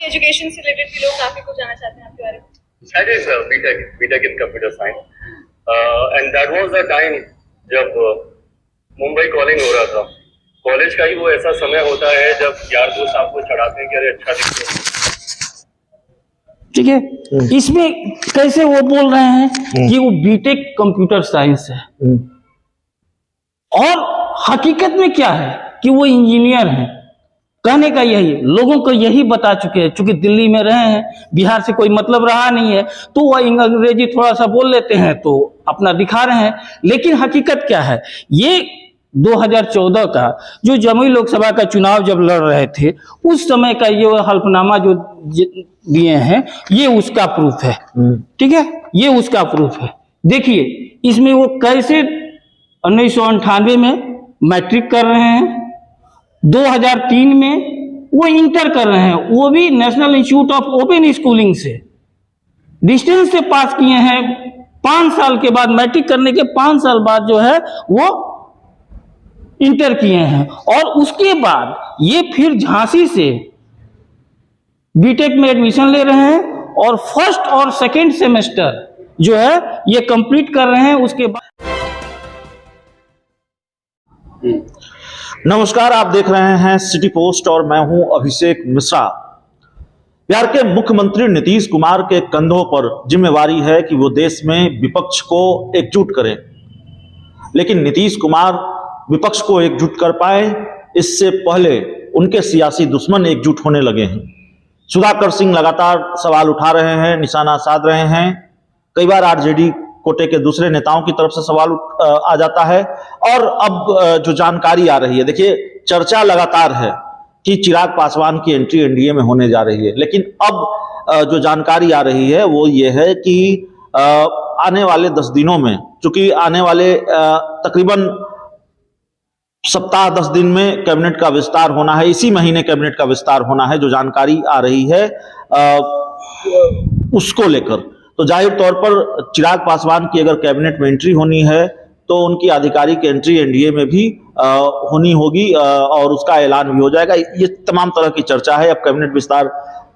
Education से related भी लोग काफी कुछ जानना चाहते हैं आपके बारे में। That is BTech in computer science, and that was the time जब मुंबई कॉलिंग हो रहा था। कॉलेज का ही वो ऐसा समय होता है जब यार दोस्त आपको चढ़ाते हैं कि अरे अच्छा दिखते हो। ठीक है, इसमें कैसे वो बोल रहे हैं कि वो बीटेक कंप्यूटर साइंस है, और हकीकत में क्या है कि वो इंजीनियर हैं। कहने का यही, लोगों को यही बता चुके हैं, चूंकि दिल्ली में रहे हैं, बिहार से कोई मतलब रहा नहीं है, तो वो अंग्रेजी थोड़ा सा बोल लेते हैं तो अपना दिखा रहे हैं। लेकिन हकीकत क्या है, ये 2014 का जो जमुई लोकसभा का चुनाव जब लड़ रहे थे, उस समय का ये हल्फनामा जो दिए हैं, ये उसका प्रूफ है। ठीक है, ये उसका प्रूफ है। देखिए इसमें वो कैसे 1998 में मैट्रिक कर रहे हैं, 2003 में वो इंटर कर रहे हैं, वो भी national institute of open schooling से, डिस्टेंस से पास किए हैं। 5 साल के बाद, मैट्रिक करने के 5 साल बाद जो है वो इंटर किए हैं, और उसके बाद ये फिर झांसी से बीटेक में एडमिशन ले रहे हैं, और फर्स्ट और सेकेंड सेमेस्टर जो है ये कंप्लीट कर रहे हैं। उसके बाद नमस्कार, आप देख रहे हैं सिटी पोस्ट और मैं हूं अभिषेक मिश्रा। बिहार के मुख्यमंत्री नीतीश कुमार के कंधों पर जिम्मेवारी है कि वो देश में विपक्ष को एकजुट करें, लेकिन नीतीश कुमार विपक्ष को एकजुट कर पाए इससे पहले उनके सियासी दुश्मन एकजुट होने लगे हैं। सुधाकर सिंह लगातार सवाल उठा रहे हैं, निशाना साध रहे हैं। कई बार आरजेडी कोटे के दूसरे नेताओं की तरफ से सवाल आ जाता है, और अब जो जानकारी आ रही है, देखिए चर्चा लगातार है कि चिराग पासवान की एंट्री एनडीए में होने जा रही है, लेकिन अब जो जानकारी आ रही है वो ये है कि आने वाले 10 दिनों में, चूंकि आने वाले तकरीबन सप्ताह 10 दिन में कैबिनेट का विस्तार होना है, इसी महीने कैबिनेट का विस्तार होना है, जो जानकारी आ रही है उसको लेकर, तो जाहिर तौर पर चिराग पासवान की अगर कैबिनेट में एंट्री होनी है तो उनकी आधिकारिक एंट्री एनडीए में भी होनी होगी, और उसका ऐलान भी हो जाएगा। ये तमाम तरह की चर्चा है। अब कैबिनेट विस्तार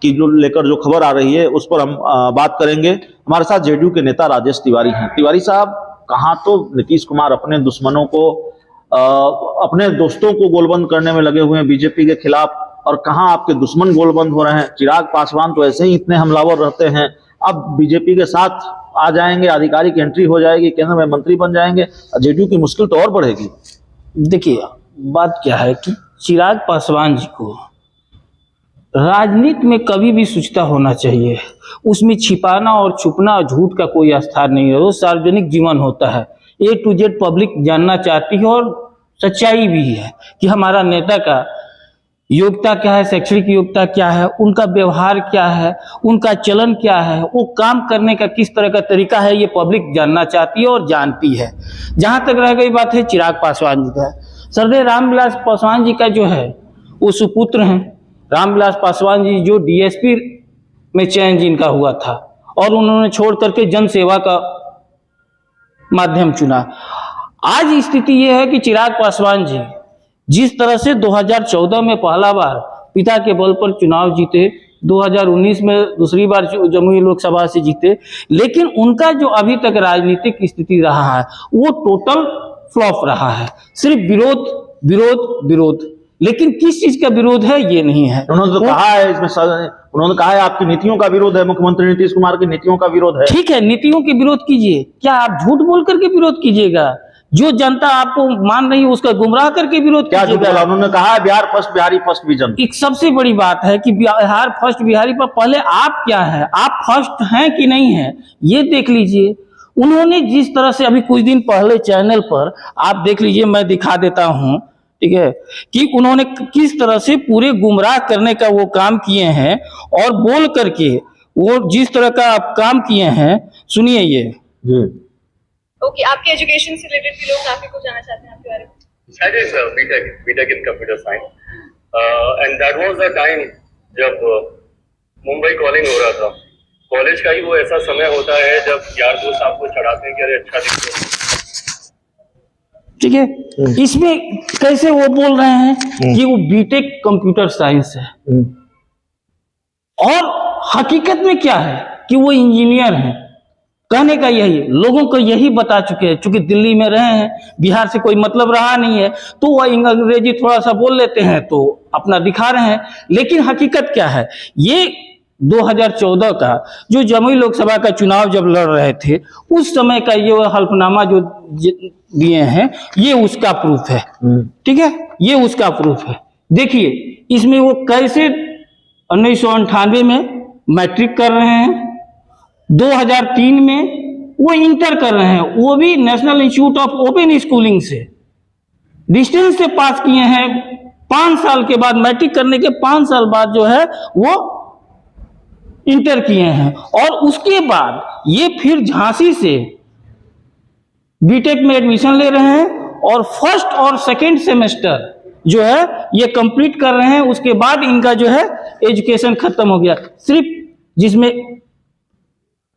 की जो लेकर जो खबर आ रही है उस पर हम बात करेंगे। हमारे साथ जेडीयू के नेता राजेश तिवारी हैं। तिवारी साहब, कहाँ तो नीतीश कुमार अपने दुश्मनों को, अपने दोस्तों को गोलबंद करने में लगे हुए हैं बीजेपी के खिलाफ, और कहाँ आपके दुश्मन गोलबंद हो रहे हैं। चिराग पासवान तो ऐसे ही इतने हमलावर रहते हैं, अब बीजेपी के साथ आ जाएंगे, आधिकारिक एंट्री हो जाएगी, केंद्र में मंत्री बन जाएंगे, जेडीयू की मुश्किल तो और बढ़ेगी। देखिए बात क्या है कि चिराग पासवान जी को राजनीति में कभी भी शुचिता होना चाहिए, उसमें छिपाना और छुपना और झूठ का कोई स्थान नहीं है। वो सार्वजनिक जीवन होता है, A to Z पब्लिक जानना चाहती है, और सच्चाई भी है कि हमारा नेता का योग्यता क्या है, शैक्षणिक योग्यता क्या है, उनका व्यवहार क्या है, उनका चलन क्या है, वो काम करने का किस तरह का तरीका है, ये पब्लिक जानना चाहती है और जानती है। जहां तक रह गई बात है चिराग पासवान जी का, सरदेव रामविलास पासवान जी का जो है वो सुपुत्र हैं। रामविलास पासवान जी जो डीएसपी में चयन जिनका हुआ था, और उन्होंने छोड़ करके जन सेवा का माध्यम चुना। आज स्थिति यह है कि चिराग पासवान जी जिस तरह से 2014 में पहला बार पिता के बल पर चुनाव जीते, 2019 में दूसरी बार जमुई लोकसभा से जीते, लेकिन उनका जो अभी तक राजनीतिक स्थिति रहा है वो टोटल फ्लॉप रहा है। सिर्फ विरोध विरोध विरोध, लेकिन किस चीज का विरोध है ये नहीं है। उन्होंने तो कहा है इसमें, उन्होंने कहा है आपकी नीतियों का विरोध है, मुख्यमंत्री नीतीश कुमार की नीतियों का विरोध है। ठीक है, नीतियों के विरोध कीजिए, क्या आप झूठ बोल करके विरोध कीजिएगा? जो जनता आपको मान रही है उसका गुमराह करके विरोध क्या झूठ बोला? उन्होंने कहा है Bihar first, Bihari first vision. एक सबसे बड़ी बात है कि बिहार फर्स्ट बिहारी पर पहले आप क्या है, आप फर्स्ट हैं कि नहीं है ये देख लीजिए। उन्होंने जिस तरह से अभी कुछ दिन पहले चैनल पर आप देख लीजिए, मैं दिखा देता हूं, ठीक है, कि उन्होंने किस तरह से पूरे गुमराह करने का वो काम किए हैं, और बोल करके वो जिस तरह का आप काम किए हैं, सुनिए ये। ओके, आपके एजुकेशन से रिलेटेड भी लोग काफी कुछ जानना चाहते हैं आपके बारे में। That is BTech in computer science, and that was the time जब मुंबई कॉलिंग हो रहा था। कॉलेज का ही वो ऐसा समय होता है जब यार दोस्त आपको चढ़ाते हैं कि अरे अच्छा दिखते हो। ठीक है, इसमें कैसे वो बोल रहे हैं कि वो बीटेक कंप्यूटर साइंस है, और हकीकत में क्या है कि वो इंजीनियर हैं। कहने का यही, लोगों को यही बता चुके हैं, चूंकि दिल्ली में रहे हैं, बिहार से कोई मतलब रहा नहीं है, तो वो अंग्रेजी थोड़ा सा बोल लेते हैं तो अपना दिखा रहे हैं। लेकिन हकीकत क्या है, ये 2014 का जो जमुई लोकसभा का चुनाव जब लड़ रहे थे, उस समय का ये हल्फनामा जो दिए हैं, ये उसका प्रूफ है। ठीक है, ये उसका प्रूफ है। देखिए इसमें वो कैसे 1998 में मैट्रिक कर रहे हैं, 2003 में वो इंटर कर रहे हैं, वो भी national institute of open schooling से, डिस्टेंस से पास किए हैं। 5 साल के बाद, मैट्रिक करने के 5 साल बाद जो है वो इंटर किए हैं। और उसके बाद ये फिर झांसी से बीटेक में एडमिशन ले रहे हैं और फर्स्ट और सेकंड सेमेस्टर जो है ये कंप्लीट कर रहे हैं। उसके बाद इनका जो है एजुकेशन खत्म हो गया, सिर्फ जिसमें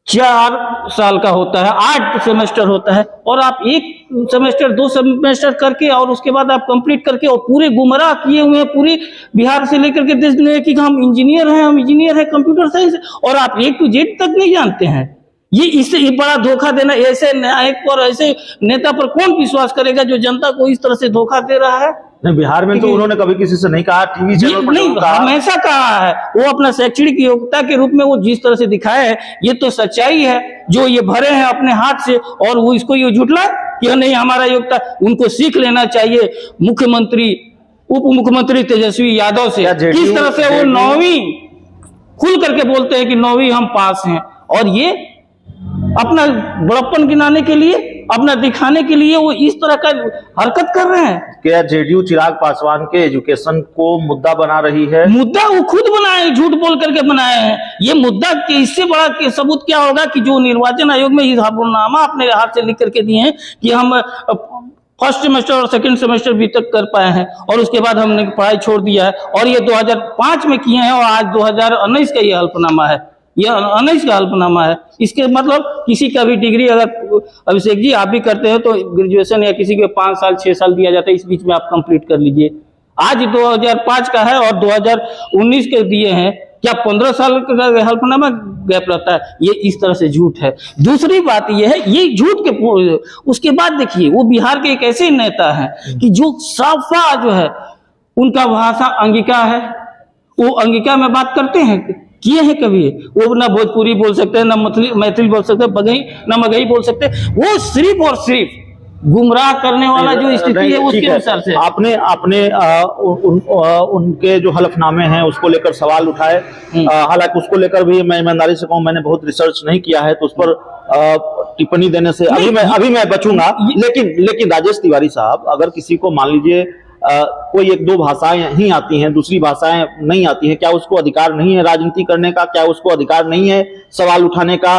4 साल का होता है, 8 सेमेस्टर होता है, और आप 1 सेमेस्टर 2 सेमेस्टर करके और उसके बाद आप कंप्लीट करके और पूरे गुमराह किए हुए हैं पूरे बिहार से लेकर के देश दुनिया की, हम इंजीनियर हैं, हम इंजीनियर हैं कंप्यूटर साइंस, और आप A to Z तक नहीं जानते हैं। ये इससे बड़ा धोखा देना, ऐसे नायक पर, ऐसे नेता पर कौन विश्वास करेगा जो जनता को इस तरह से धोखा दे रहा है। नहीं, बिहार में तो उन्होंने कभी किसी से नहीं कहा, टीवी चैनल पर नहीं, हमेशा कहा है। वो अपना शैक्षणिक योग्यता के रूप में वो जिस तरह से दिखाया है, ये तो सच्चाई है जो ये भरे हैं अपने हाथ से, और वो इसको ये झुटला कि नहीं हमारा योग्यता। उनको सीख लेना चाहिए मुख्यमंत्री, उप मुख्यमंत्री तेजस्वी यादव से, किस तरह से वो 9वीं खुल करके बोलते हैं कि 9वीं हम पास हैं, और ये अपना बड़प्पन गिनाने के लिए, अपना दिखाने के लिए वो इस तरह का हरकत कर रहे हैं। क्या जेडीयू चिराग पासवान के एजुकेशन को मुद्दा बना रही है? मुद्दा वो खुद बनाए, झूठ बोल करके बनाए हैं। ये मुद्दा के इससे बड़ा के सबूत क्या होगा कि जो निर्वाचन आयोग में हिसाबनामा अपने हाथ से लिख करके दिए हैं कि हम फर्स्ट सेमेस्टर और सेकंड सेमेस्टर भी तक कर पाए हैं, और उसके बाद हमने पढ़ाई छोड़ दिया है, और ये 2005 में किए हैं, और आज 2019 का ये हल्फनामा है, यह 19 का हल्फनामा है। इसके मतलब किसी का भी डिग्री, अगर अभिषेक जी आप भी करते हैं तो ग्रेजुएशन या किसी के 5 साल 6 साल दिया जाता है, इस बीच में आप कंप्लीट कर लीजिए। आज 2005 का है और 2019 के दिए हैं, क्या 15 साल का हल्फनामा गैप रहता है? ये इस तरह से झूठ है। दूसरी बात ये है, ये झूठ के उसके बाद देखिए वो बिहार के एक ऐसे नेता है कि जो साफा जो है उनका भाषा अंगिका है, वो अंगिका में बात करते हैं, किए हैं कभी? वो ना भोजपुरी बोल सकते हैं, ना मैथिली बोल सकते हैं, बघई ना मगही बोल सकते हैं। वो सिर्फ और सिर्फ गुमराह करने वाला जो स्थिति है उसके अनुसार से आपने उनके जो हलफनामे हैं उसको लेकर सवाल उठाए। हालांकि उसको लेकर भी मैं ईमानदारी से कहूं, मैंने बहुत रिसर्च नहीं किया है, तो उस पर टिप्पणी देने से अभी मैं बचूंगा। लेकिन राजेश तिवारी साहब, अगर किसी को मान लीजिए कोई 1-2 भाषाएं ही आती हैं, दूसरी भाषाएं नहीं आती हैं, क्या उसको अधिकार नहीं है राजनीति करने का? क्या उसको अधिकार नहीं है सवाल उठाने का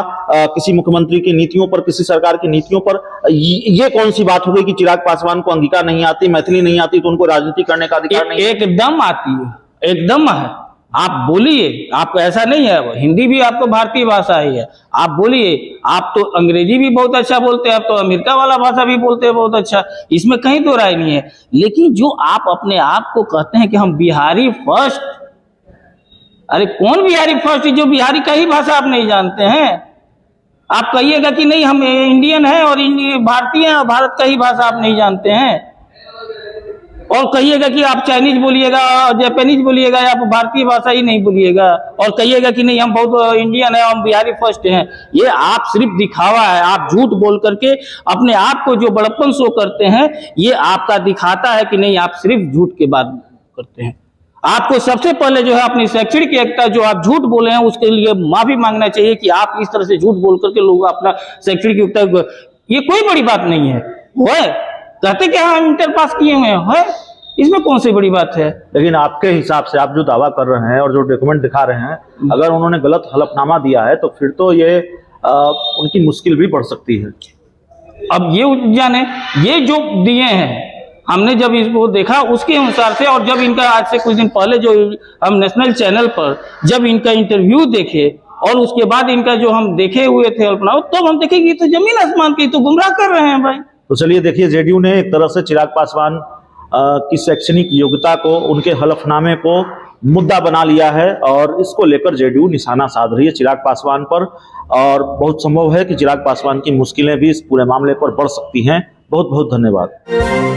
किसी मुख्यमंत्री की नीतियों पर, किसी सरकार की नीतियों पर? ये कौन सी बात हो गई कि चिराग पासवान को अंगिका नहीं आती, मैथिली नहीं आती, तो उनको राजनीति करने का अधिकार नहीं? एकदम आती है, एकदम है। आप बोलिए, आपको ऐसा नहीं है, हिंदी भी आपको भारतीय भाषा ही है, आप बोलिए। आप तो अंग्रेजी भी बहुत अच्छा बोलते हैं, आप तो अमेरिका वाला भाषा भी बोलते हैं बहुत अच्छा, इसमें कहीं दो राय नहीं है। लेकिन जो आप अपने आप को कहते हैं कि हम बिहारी फर्स्ट, अरे कौन बिहारी फर्स्ट? जो बिहारी का ही भाषा आप नहीं जानते हैं। आप कहिएगा कि नहीं हम इंडियन है और भारतीय हैं, और भारत का ही भाषा आप नहीं जानते हैं, और कहिएगा कि आप चाइनीज बोलिएगा, जापानीज बोलिएगा, आप भारतीय भाषा ही नहीं बोलिएगा, और कहिएगा कि नहीं हम बहुत इंडियन है, हम बिहारी फर्स्ट हैं। ये आप सिर्फ दिखावा है। आप झूठ बोल करके अपने आप को जो बड़प्पन शो करते हैं, ये आपका दिखाता है कि नहीं आप सिर्फ झूठ के बात करते हैं। आपको सबसे पहले जो है अपनी शैक्षणिक एकता जो आप झूठ बोले हैं उसके लिए माफी मांगना चाहिए कि आप इस तरह से झूठ बोल करके लोग अपना शैक्षणिक योग्यता, ये कोई बड़ी बात नहीं है। वो कहते कि हम इंटर पास किए हुए हैं, इसमें कौन सी बड़ी बात है? लेकिन आपके हिसाब से आप जो दावा कर रहे हैं और जो डॉक्यूमेंट दिखा रहे हैं, अगर उन्होंने गलत हलफनामा दिया है तो फिर तो ये उनकी मुश्किल भी बढ़ सकती है। अब ये जाने, ये जो दिए हैं हमने जब इसको देखा उसके अनुसार से, और जब इनका आज से कुछ दिन पहले जो हम नेशनल चैनल पर जब इनका इंटरव्यू देखे और उसके बाद इनका जो हम देखे हुए थे हल्फनामा, तब हम देखे कि तो जमीन आसमान की तो गुमराह कर रहे हैं भाई। तो चलिए देखिए, जेडीयू ने एक तरह से चिराग पासवान की शैक्षणिक योग्यता को, उनके हलफनामे को मुद्दा बना लिया है और इसको लेकर जेडीयू निशाना साध रही है चिराग पासवान पर, और बहुत संभव है कि चिराग पासवान की मुश्किलें भी इस पूरे मामले पर बढ़ सकती हैं। बहुत बहुत धन्यवाद।